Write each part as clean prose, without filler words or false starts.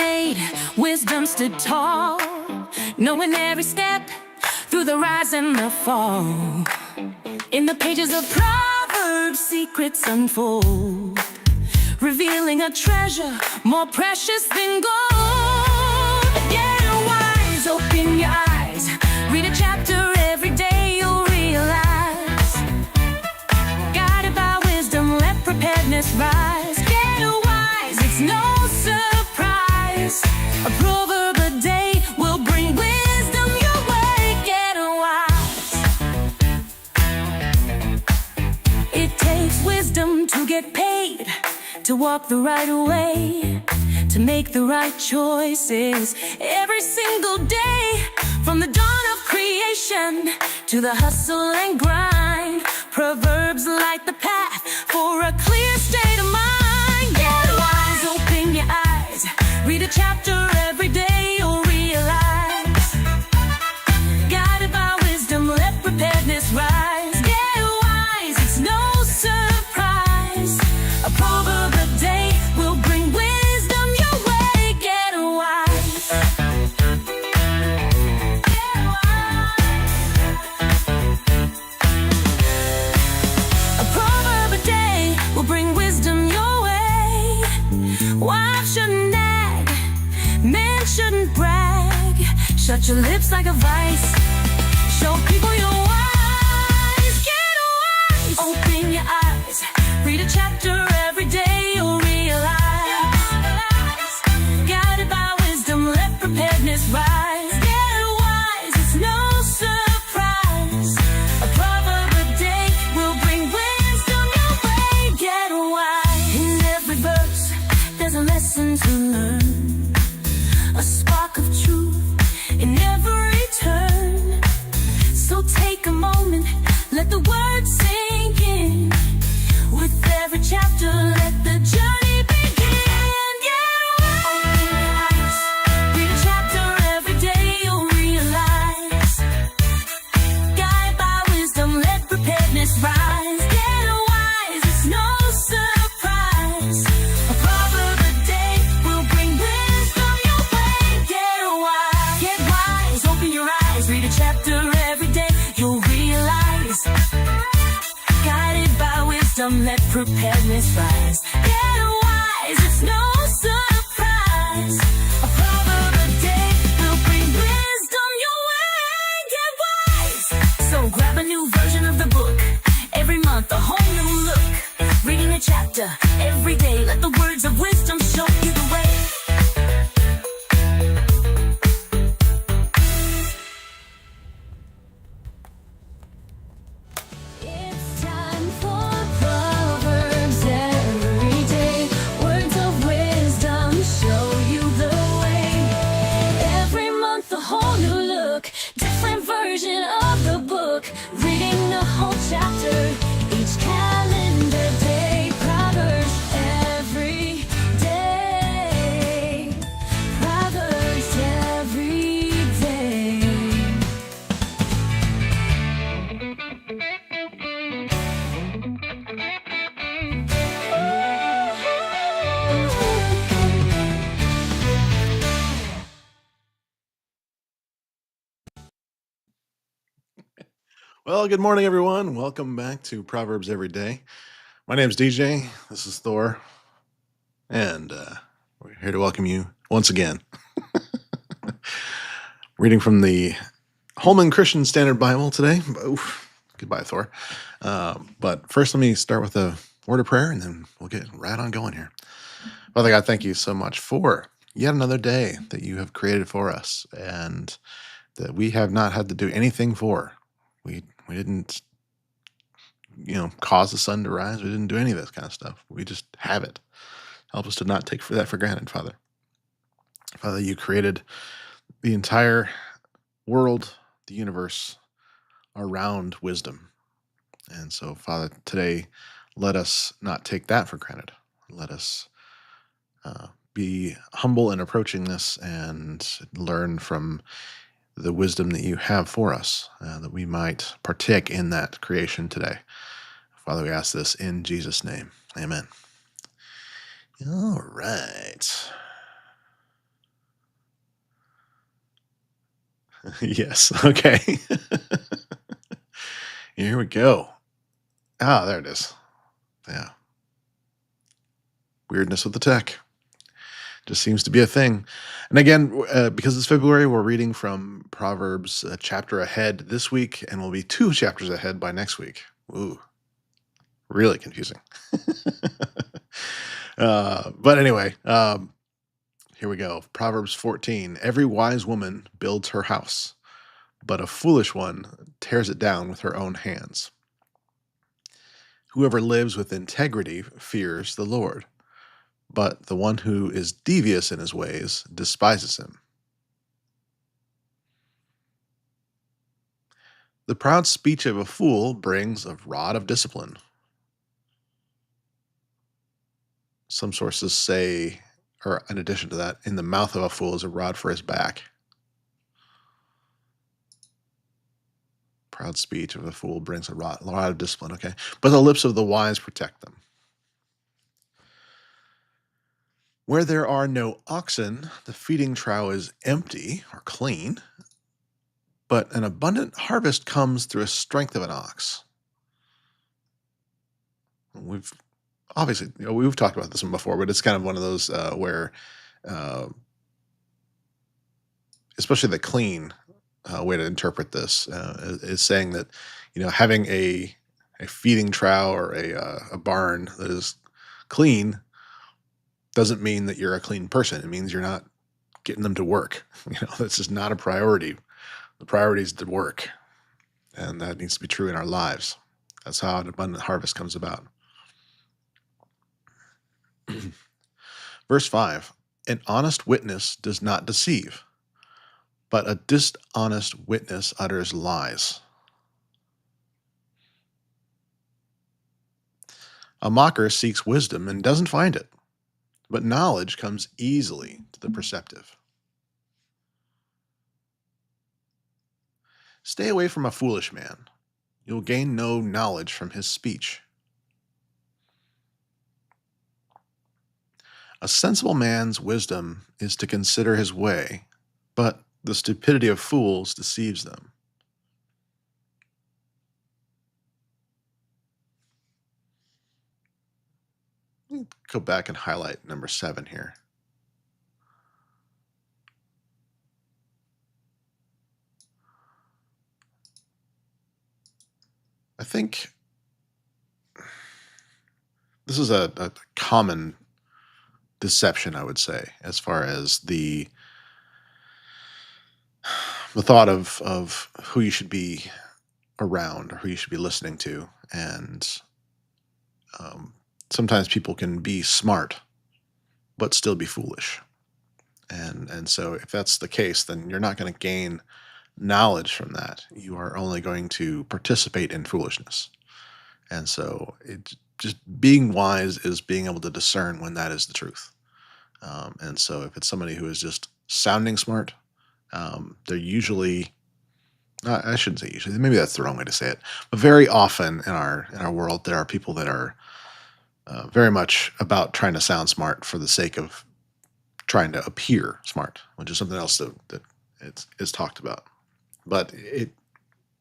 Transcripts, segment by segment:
made, wisdom stood tall, knowing every step through the rise and the fall. In the pages of Proverbs, secrets unfold, revealing a treasure more precious than gold. Get wise, open your eyes, read a chapter every day, you'll realize. Guided by wisdom, let preparedness rise. Get wise, it's no surprise. A proverb a day will bring wisdom your way. Get wise. It takes wisdom to get paid, to walk the right way, to make the right choices every single day. From the dawn of creation to the hustle and grind, Proverbs light the path for a clear state of mind. Get wise, open your eyes, read a chapter every day, you'll realize. Guided by wisdom, let preparedness rise. Get wise, it's no surprise. A proverb a day will bring wisdom your way. Get wise. Get wise. A proverb a day will bring wisdom your way. Wives shouldn't nag, men shouldn't brag. Shut your lips like a vice, show people you're wise. Get wise, open your eyes, read a chapter every day, you'll realize. Guided by wisdom, let preparedness rise. Get wise, it's no surprise. A proverb a day will bring wisdom your way. Get wise. In every verse, there's a lesson to learn, a spark of truth in every turn. So take a moment, let the words sink in. With every chapter, let the journey begin. Get wise. Open your eyes, read a chapter every day, you'll realize. Guided by wisdom, let preparedness rise. Get wise, it's no surprise. A proverb a day will bring wisdom your way. Get wise. Get wise, open your eyes, read a chapter every day, you'll realize. Guided by wisdom, let preparedness rise. Get wise, it's no surprise. A proverb a day will bring wisdom your way. Get wise. So grab a new version of the book, every month a whole new look. Reading a chapter every day, let the words of wisdom show you the way. It's time for Proverbs every day. Words of wisdom show you the way. Every month a whole new look, different version of the book. Reading the whole chapter each calendar day. Proverbs every day. Proverbs every day. Well, good morning, everyone. Welcome back to Proverbs Every Day. My name's DJ. This is Thor. And we're here to welcome you once again. Reading from the Holman Christian Standard Bible today. Oof, goodbye, Thor. But first, let me start with a word of prayer, and then we'll get right on going here. Father God, thank you so much for yet another day that you have created for us and that we have not had to do anything for. We didn't, cause the sun to rise. We didn't do any of this kind of stuff. We just have it. Help us to not take that for granted, Father. Father, you created the entire world, the universe, around wisdom. And so, Father, today, let us not take that for granted. Let us be humble in approaching this and learn from the wisdom that you have for us, that we might partake in that creation today. Father, we ask this in Jesus' name. Amen. All right. Yes. Okay. Here we go. Ah, there it is. Yeah. Weirdness with the tech. Just seems to be a thing. And again, because it's February, we're reading from Proverbs a chapter ahead this week, and we'll be 2 chapters ahead by next week. Ooh, really confusing. But anyway, here we go. Proverbs 14. Every wise woman builds her house, but a foolish one tears it down with her own hands. Whoever lives with integrity fears the Lord, but the one who is devious in his ways despises him. The proud speech of a fool brings a rod of discipline. Some sources say, or in addition to that, in the mouth of a fool is a rod for his back. Proud speech of a fool brings a rod of discipline, okay? But the lips of the wise protect them. Where there are no oxen, the feeding trough is empty or clean, but an abundant harvest comes through a strength of an ox. We've obviously, we've talked about this one before, but it's kind of one of those where, uh, especially the clean way to interpret this is saying that, having a feeding trough or a barn that is clean doesn't mean that you're a clean person. It means you're not getting them to work. That's just not a priority. The priority is to work, and that needs to be true in our lives. That's how an abundant harvest comes about. Verse 5. An honest witness does not deceive, but a dishonest witness utters lies. A mocker seeks wisdom and doesn't find it, but knowledge comes easily to the perceptive. Stay away from a foolish man. You'll gain no knowledge from his speech. A sensible man's wisdom is to consider his way, but the stupidity of fools deceives them. Go back and highlight number 7 here. I think this is a common deception, I would say, as far as the thought of who you should be around or who you should be listening to. And sometimes people can be smart but still be foolish. And so if that's the case, then you're not going to gain knowledge from that. You are only going to participate in foolishness. And so it just being wise is being able to discern when that is the truth. And so if it's somebody who is just sounding smart, they're usually, I shouldn't say usually, maybe that's the wrong way to say it, but very often in our world there are people that are very much about trying to sound smart for the sake of trying to appear smart, which is something else that is talked about. But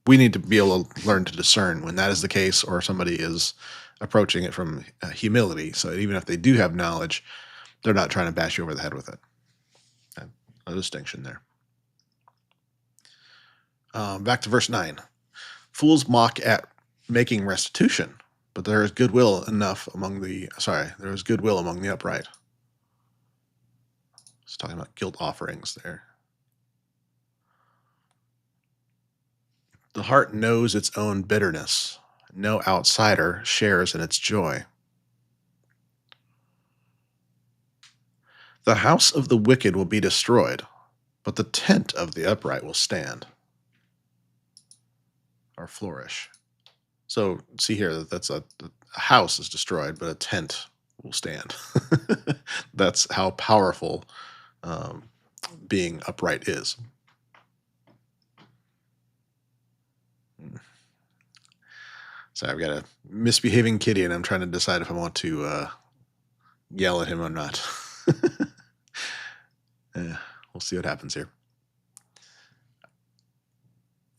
we need to be able to learn to discern when that is the case, or somebody is approaching it from humility. So even if they do have knowledge, they're not trying to bash you over the head with it. A distinction there. Back to verse 9. Fools mock at making restitution, but there is goodwill among the upright. It's talking about guilt offerings there. The heart knows its own bitterness. No outsider shares in its joy. The house of the wicked will be destroyed, but the tent of the upright will stand or flourish. So see here, that's a house is destroyed, but a tent will stand. That's how powerful being upright is. So I've got a misbehaving kitty, and I'm trying to decide if I want to yell at him or not. We'll see what happens here.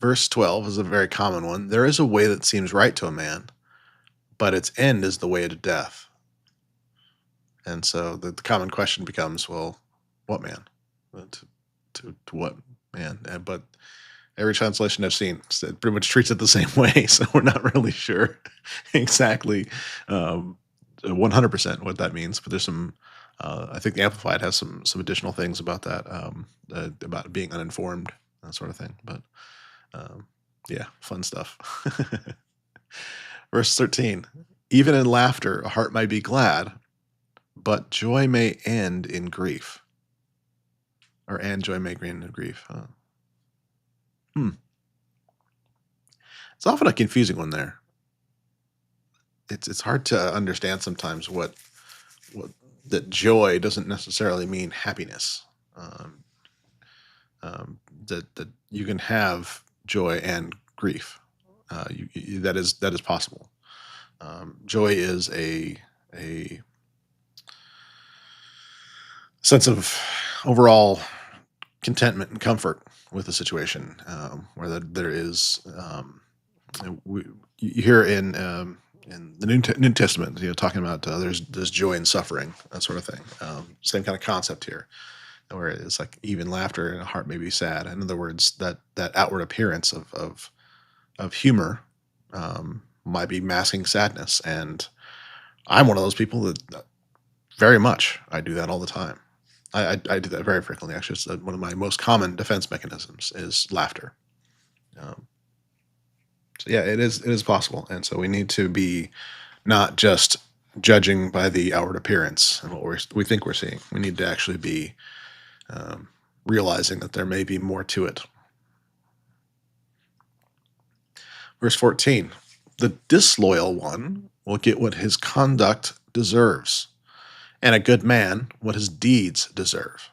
Verse 12 is a very common one. There is a way that seems right to a man, but its end is the way to death. And so the common question becomes, well, what man? To what man? But every translation I've seen pretty much treats it the same way, so we're not really sure exactly 100% what that means. But there's some. I think the Amplified has some additional things about that, about being uninformed, that sort of thing. But um, yeah, fun stuff. Verse 13. Even in laughter, a heart might be glad, but joy may end in grief. And joy may end in grief. Hmm. It's often a confusing one there. It's hard to understand sometimes what that joy doesn't necessarily mean happiness. Um, that you can have joy and grief. That is possible. Joy is a sense of overall contentment and comfort with the situation, where there is. You hear in the New Testament, talking about there's joy in suffering, that sort of thing. Same kind of concept here, where it's like even laughter and a heart may be sad. In other words, that outward appearance of humor might be masking sadness, and I'm one of those people that very much I do that all the time. I do that very frequently. Actually, it's one of my most common defense mechanisms is laughter. Um, so yeah, it is possible, and so we need to be not just judging by the outward appearance and what we think we're seeing. We need to actually be um, realizing that there may be more to it. Verse 14: the disloyal one will get what his conduct deserves, and a good man what his deeds deserve.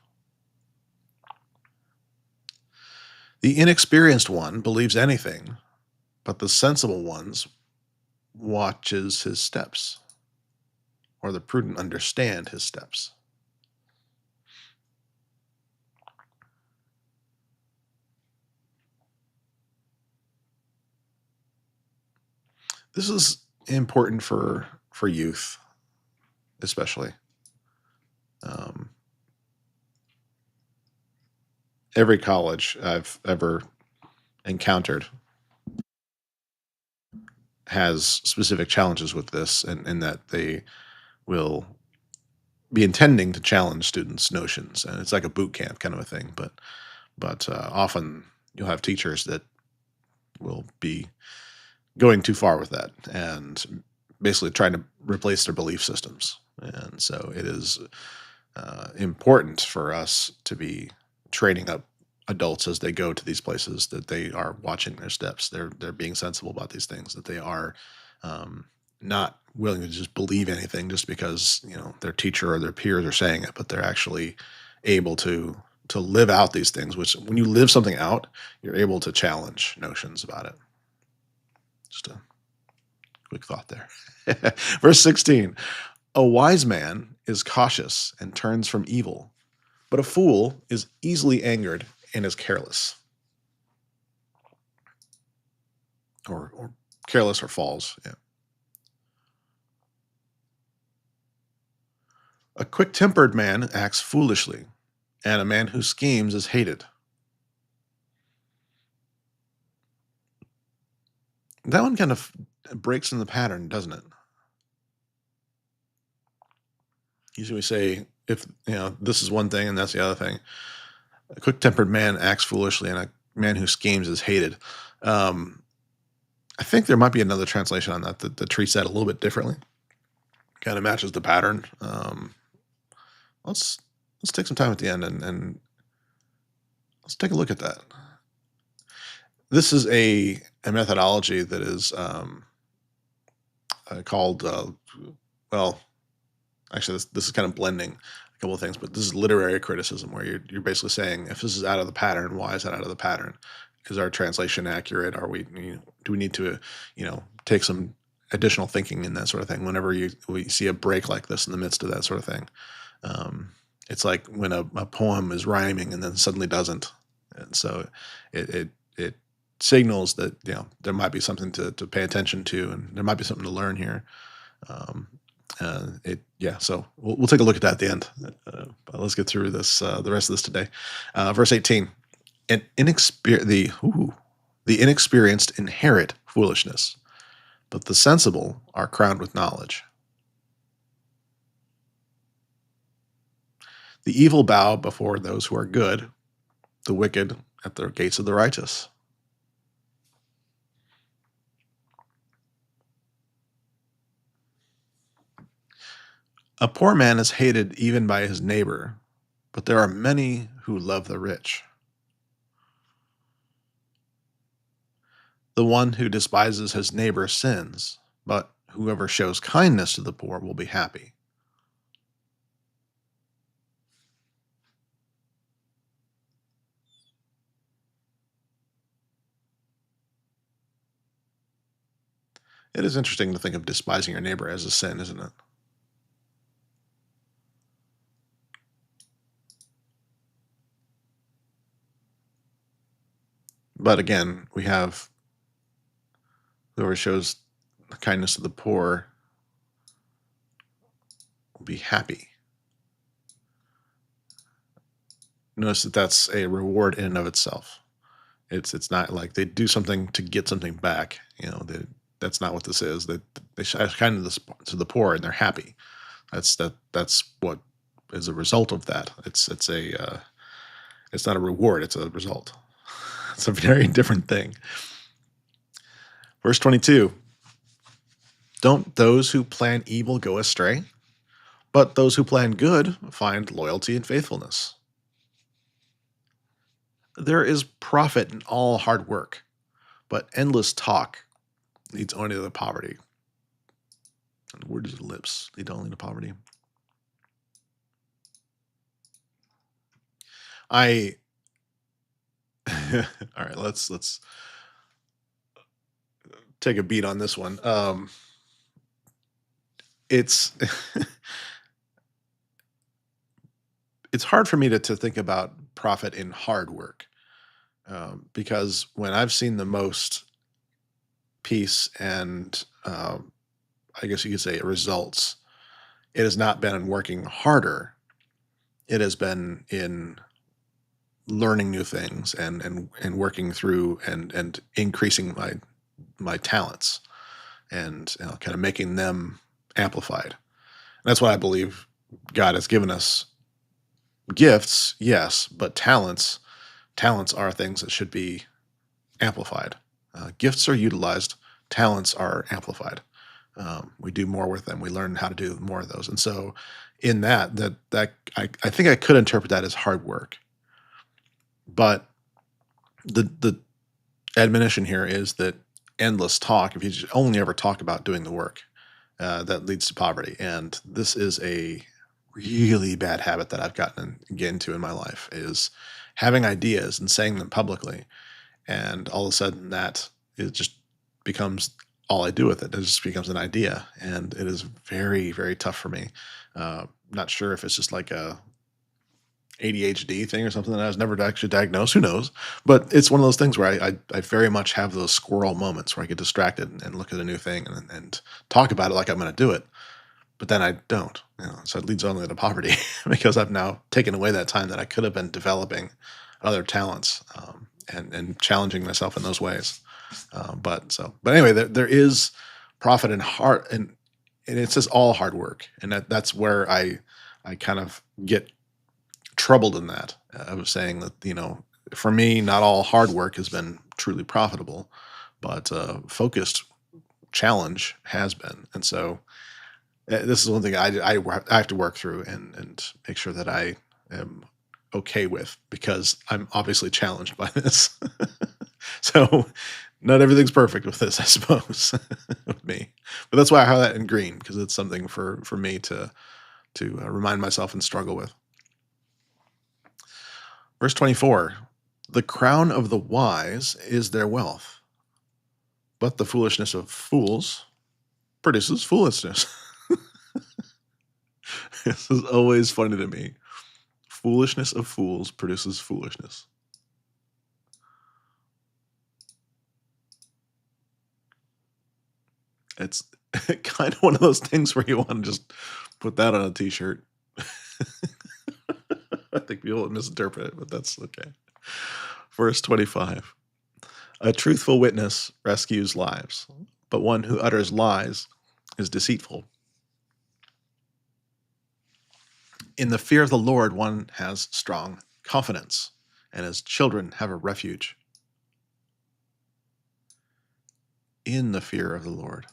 The inexperienced one believes anything, but the sensible ones watches his steps, or the prudent understand his steps. This is important for youth, especially. Um, every college I've ever encountered has specific challenges with this, and that they will be intending to challenge students' notions, and it's like a boot camp kind of a thing. But often you'll have teachers that will be going too far with that and basically trying to replace their belief systems. And so it is important for us to be training up adults as they go to these places, that they are watching their steps, they're being sensible about these things, that they are um, not willing to just believe anything just because their teacher or their peers are saying it, but they're actually able to live out these things. Which when you live something out, you're able to challenge notions about it. Just a quick thought there. Verse 16: a wise man is cautious and turns from evil, but a fool is easily angered and is careless. Or careless or falls. Yeah. A quick tempered man acts foolishly, and a man who schemes is hated. That one kind of breaks in the pattern, doesn't it? Usually we say, if this is one thing and that's the other thing. A quick-tempered man acts foolishly, and a man who schemes is hated. Um, I think there might be another translation on that treats that a little bit differently. Kind of matches the pattern. Let's take some time at the end and let's take a look at that. This is a methodology that is called well, actually this is kind of blending a couple of things, but this is literary criticism, where you're basically saying, if this is out of the pattern, why is that out of the pattern? Is our translation accurate? Are we do we need to take some additional thinking in that sort of thing whenever we see a break like this in the midst of that sort of thing? It's like when a poem is rhyming and then suddenly doesn't, and so it signals that there might be something to pay attention to, and there might be something to learn here. Um, so we'll take a look at that at the end. But let's get through this the rest of this today. Verse 18: and the inexperienced inherit foolishness, but the sensible are crowned with knowledge. The evil bow before those who are good, the wicked at the gates of the righteous. A poor man is hated even by his neighbor, but there are many who love the rich. The one who despises his neighbor sins, but whoever shows kindness to the poor will be happy. It is interesting to think of despising your neighbor as a sin, isn't it? But again, we have whoever shows kindness to the poor will be happy. Notice that that's a reward in and of itself. It's not like they do something to get something back. That's not what this is. That they show kindness to the poor and they're happy. That's what is a result of that. It's not a reward. It's a result. It's a very different thing. Verse 22: don't those who plan evil go astray? But those who plan good find loyalty and faithfulness. There is profit in all hard work, but endless talk leads only to the poverty. And the words of the lips lead only to poverty. All right, let's take a beat on this one. It's it's hard for me to think about profit in hard work, because when I've seen the most peace and I guess you could say results, it has not been in working harder. It has been in learning new things and working through and increasing my talents and kind of making them amplified. And that's why I believe God has given us gifts, yes, but talents are things that should be amplified. Gifts are utilized, talents are amplified. We do more with them. We learn how to do more of those. And so in that I think I could interpret that as hard work. But the admonition here is that endless talk, if you just only ever talk about doing the work, that leads to poverty. And this is a really bad habit that I've get into in my life, is having ideas and saying them publicly. And all of a sudden that it just becomes all I do with it. It just becomes an idea. And it is very, very tough for me. Not sure if it's just like a ADHD thing or something that I was never actually diagnosed. Who knows? But it's one of those things where I very much have those squirrel moments where I get distracted and look at a new thing and talk about it like I'm going to do it. But then I don't. So it leads only to poverty because I've now taken away that time that I could have been developing other talents, and challenging myself in those ways. But anyway, there is profit in hard, and it says all hard work, and that's where I kind of get troubled in that. I was saying that for me, not all hard work has been truly profitable, but focused challenge has been, and so this is one thing I have to work through and make sure that I am okay with, because I'm obviously challenged by this. So not everything's perfect with this, I suppose, with me. But that's why I have that in green, because it's something for me to remind myself and struggle with. Verse 24: the crown of the wise is their wealth, but the foolishness of fools produces foolishness. This is always funny to me. Foolishness of fools produces foolishness. It's kind of one of those things where you want to just put that on a t-shirt. I think people would misinterpret it, but that's okay. Verse 25. A truthful witness rescues lives, but one who utters lies is deceitful. In the fear of the Lord, one has strong confidence, and his children have a refuge. In the fear of the Lord,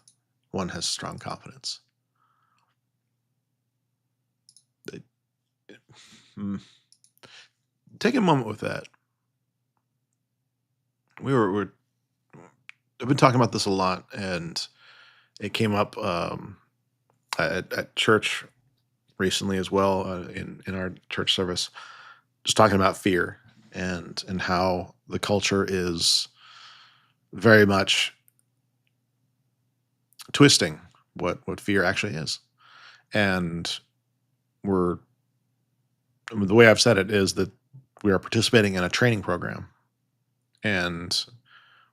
one has strong confidence. Take a moment with that. I've been talking about this a lot, and it came up at church recently as well, in our church service, just talking about fear and how the culture is very much twisting what fear actually is. And the way I've said it is that we are participating in a training program, and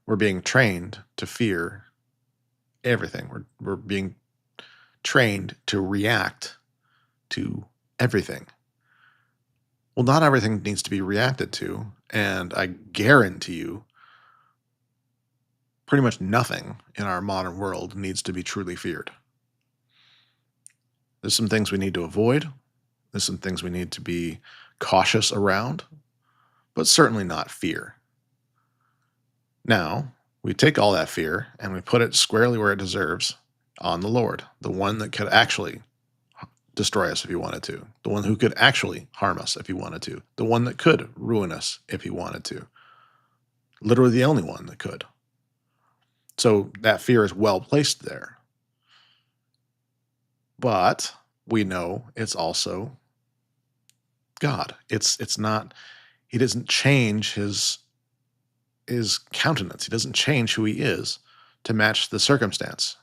we're being trained to fear everything. We're being trained to react to everything. Well, not everything needs to be reacted to, and I guarantee you pretty much nothing in our modern world needs to be truly feared. There's some things we need to avoid. There's some things we need to be cautious around, but certainly not fear. Now, we take all that fear and we put it squarely where it deserves, on the Lord, the one that could actually destroy us if he wanted to, the one who could actually harm us if he wanted to, the one that could ruin us if he wanted to. Literally the only one that could. So that fear is well placed there. But we know it's also God. It's not, he doesn't change his countenance. He doesn't change who he is to match the circumstance.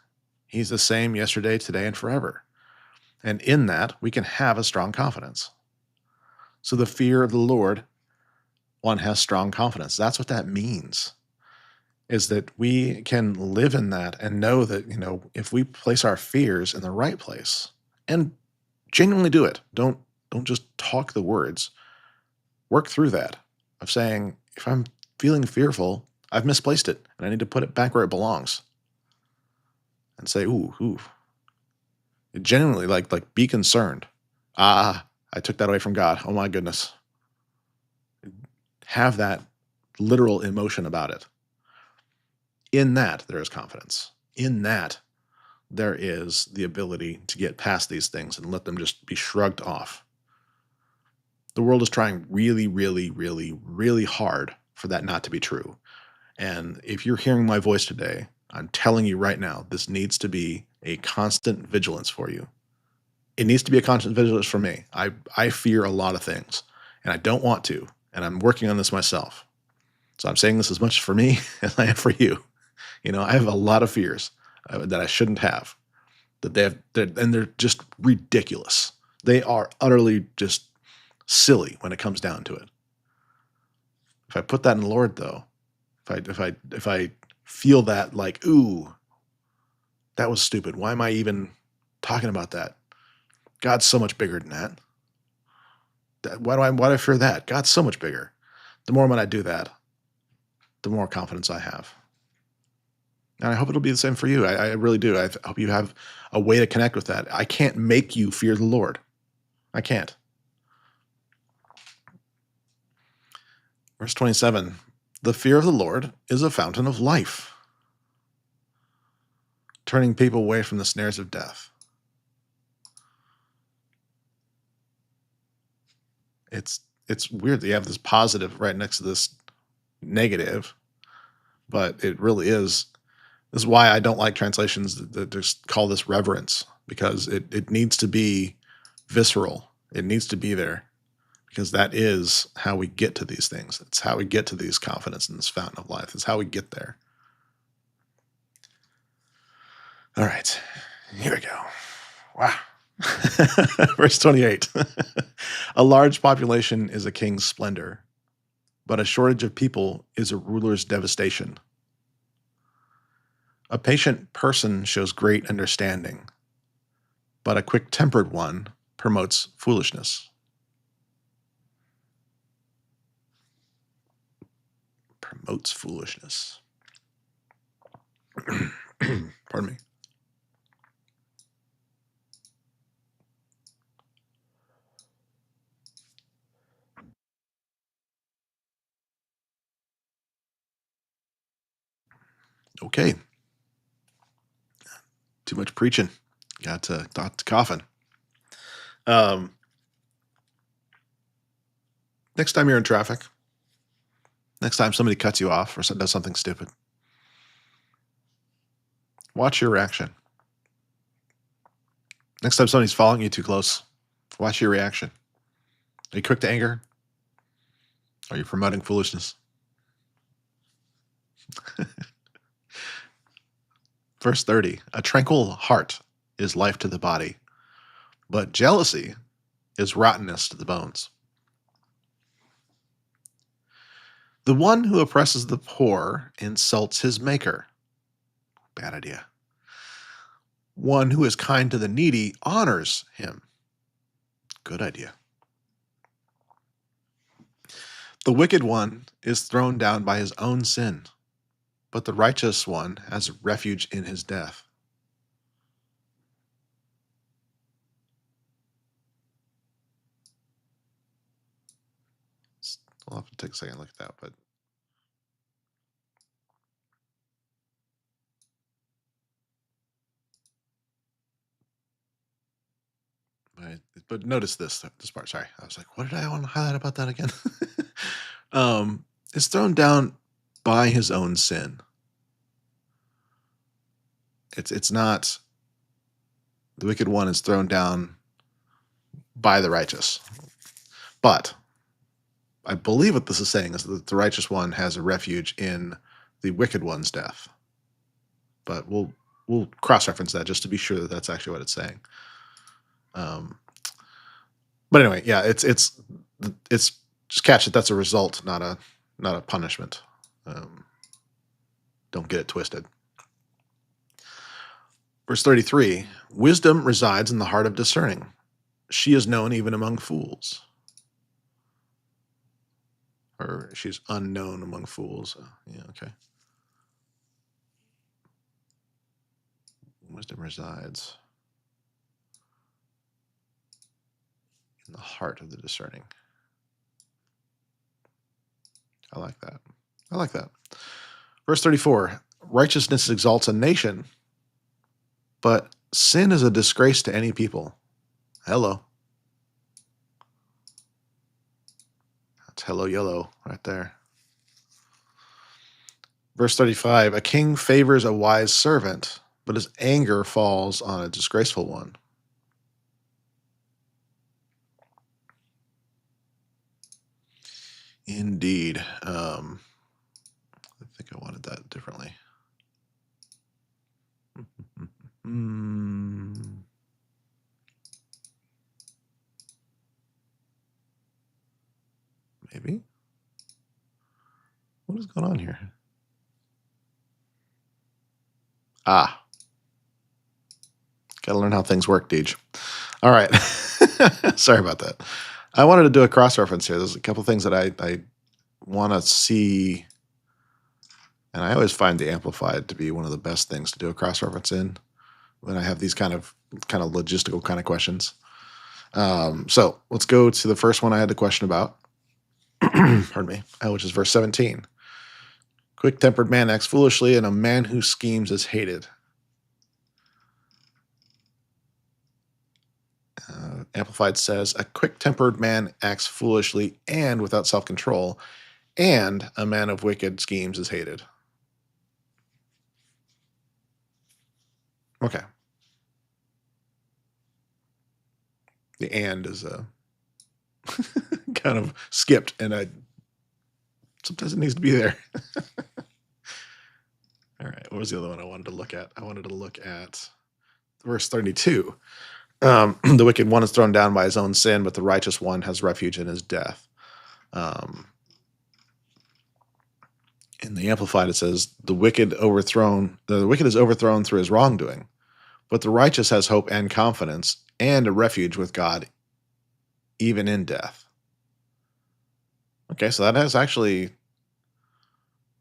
He's the same yesterday, today, and forever. And in that, we can have a strong confidence. So the fear of the Lord, one has strong confidence. That's what that means, is that we can live in that and know that, if we place our fears in the right place and genuinely do it, don't just talk the words, work through that of saying, if I'm feeling fearful, I've misplaced it and I need to put it back where it belongs. And say, ooh. Genuinely, like be concerned. I took that away from God. Oh my goodness. Have that literal emotion about it. In that, there is confidence. In that, there is the ability to get past these things and let them just be shrugged off. The world is trying really, really, really, really hard for that not to be true. And if you're hearing my voice today, I'm telling you right now, this needs to be a constant vigilance for you. It needs to be a constant vigilance for me. I fear a lot of things, and I don't want to, and I'm working on this myself. So I'm saying this as much for me as I am for you. I have a lot of fears that I shouldn't have, and they're just ridiculous. They are utterly just silly when it comes down to it. If I put that in the Lord, though, if I feel that like, ooh, that was stupid. Why am I even talking about that? God's so much bigger than that. Why do I fear that? God's so much bigger. The more when I do that, the more confidence I have. And I hope it'll be the same for you. I really do. I hope you have a way to connect with that. I can't make you fear the Lord. I can't. Verse 27, the fear of the Lord is a fountain of life, turning people away from the snares of death. It's weird that you have this positive right next to this negative, but it really is. This is why I don't like translations that just call this reverence, because it needs to be visceral. It needs to be there, because that is how we get to these things. It's how we get to these confidence in this fountain of life. It's how we get there. All right, here we go. Wow. Verse 28. A large population is a king's splendor, but a shortage of people is a ruler's devastation. A patient person shows great understanding, but a quick-tempered one promotes foolishness. Promotes foolishness. Pardon me. Okay. Too much preaching. Got to coughing. Next time you're in traffic, next time somebody cuts you off or does something stupid, watch your reaction. Next time somebody's following you too close, watch your reaction. Are you quick to anger? Are you promoting foolishness? Verse 30, a tranquil heart is life to the body, but jealousy is rottenness to the bones. The one who oppresses the poor insults his maker. Bad idea. One who is kind to the needy honors him. Good idea. The wicked one is thrown down by his own sin, but the righteous one has refuge in his death. I'll have to take a second look at that, but notice this part. Sorry, I was like, what did I want to highlight about that again? Is thrown down by his own sin. It's not the wicked one is thrown down by the righteous, but I believe what this is saying is that the righteous one has a refuge in the wicked one's death. But we'll cross-reference that just to be sure that that's actually what it's saying. But anyway, yeah, it's just catch it. That's a result, not a punishment. Don't get it twisted. Verse 33, wisdom resides in the heart of discerning. She is known even among fools. Or she's unknown among fools. Yeah, okay. Wisdom resides in the heart of the discerning. I like that. I like that. Verse 34, righteousness exalts a nation, but sin is a disgrace to any people. Hello. That's hello yellow right there. Verse 35, a king favors a wise servant, but his anger falls on a disgraceful one. Indeed. I think I wanted that differently. Maybe. What is going on here? Ah. Got to learn how things work, Deej. All right. Sorry about that. I wanted to do a cross-reference here. There's a couple things that I want to see, and I always find the Amplified to be one of the best things to do a cross-reference in when I have these kind of logistical kind of questions. So let's go to the first one I had the question about. Pardon me, which is verse 17. Quick-tempered man acts foolishly, and a man who schemes is hated. Amplified says, a quick-tempered man acts foolishly and without self-control, and a man of wicked schemes is hated. Okay. The and is kind of skipped, and sometimes it needs to be there. All right, what was the other one I wanted to look at? I wanted to look at verse 32. The wicked one is thrown down by his own sin, but the righteous one has refuge in his death. In the Amplified, it says, the wicked is overthrown through his wrongdoing, but the righteous has hope and confidence and a refuge with God even in death. Okay, so that is actually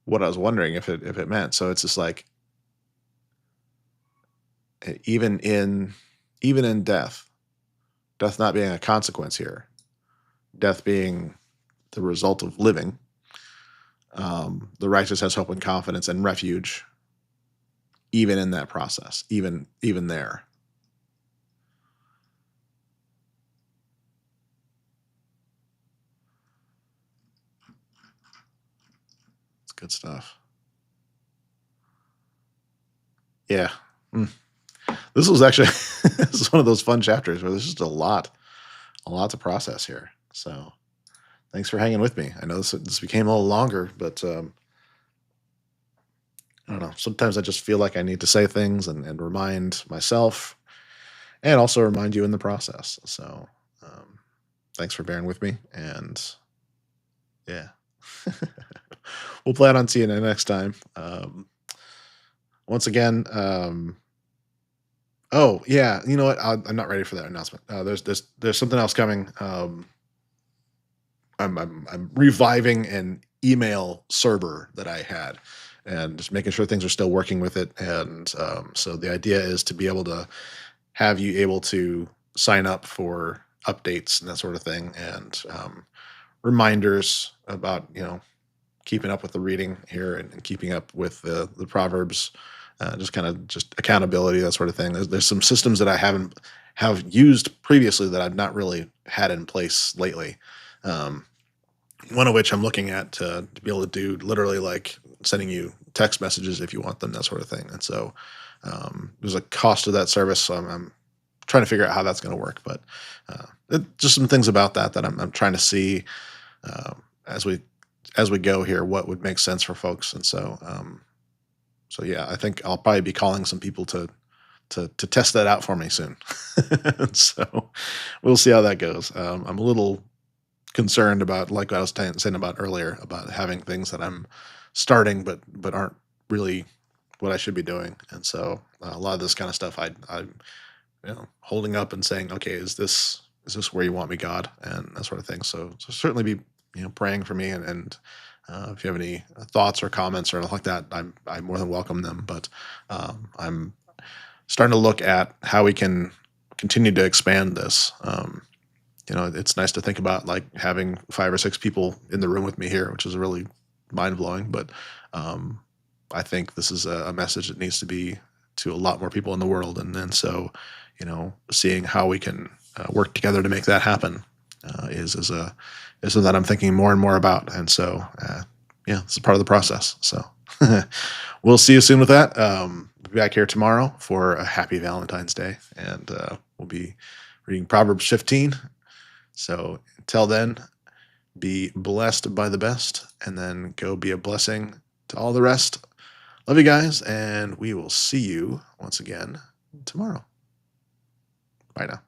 what I was wondering if it meant. So it's just like even in death, death not being a consequence here, death being the result of living, the righteous has hope and confidence and refuge even in that process, even there. It's good stuff. Yeah. Mm. This was actually this is one of those fun chapters where there's just a lot to process here. So thanks for hanging with me. I know this became a little longer, but I don't know. Sometimes I just feel like I need to say things and remind myself and also remind you in the process. So um, thanks for bearing with me. And yeah, we'll plan on seeing you next time. Once again, oh yeah, you know what? I'm not ready for that announcement. There's something else coming. I'm reviving an email server that I had, and just making sure things are still working with it. And so the idea is to be able to have you able to sign up for updates and that sort of thing, and reminders about keeping up with the reading here, and keeping up with the proverbs, just kind of just accountability, that sort of thing. There's some systems that I haven't have used previously that I've not really had in place lately. Um, One of which I'm looking at to be able to do literally like sending you text messages if you want them, that sort of thing. And so there's a cost to that service, so I'm trying to figure out how that's going to work. But just some things about that I'm trying to see uh, as we go here, what would make sense for folks. And so yeah, I think I'll probably be calling some people to test that out for me soon. So we'll see how that goes. I'm a little concerned about, like what I was saying about earlier, about having things that I'm starting but aren't really what I should be doing. And so a lot of this kind of stuff I'm holding up and saying, okay, is this where you want me, God, and that sort of thing. So certainly be praying for me, and if you have any thoughts or comments or anything like that, I more than welcome them. But I'm starting to look at how we can continue to expand this. It's nice to think about like having 5 or 6 people in the room with me here, which is really mind blowing. But um, I think this is a message that needs to be to a lot more people in the world, and so seeing how we can work together to make that happen is something that I'm thinking more and more about. And so yeah, this is part of the process. So we'll see you soon with that. We'll be back here tomorrow for a happy Valentine's Day, and we'll be reading Proverbs 15. So until then, be blessed by the best, and then go be a blessing to all the rest. Love you guys, and we will see you once again tomorrow. Bye now.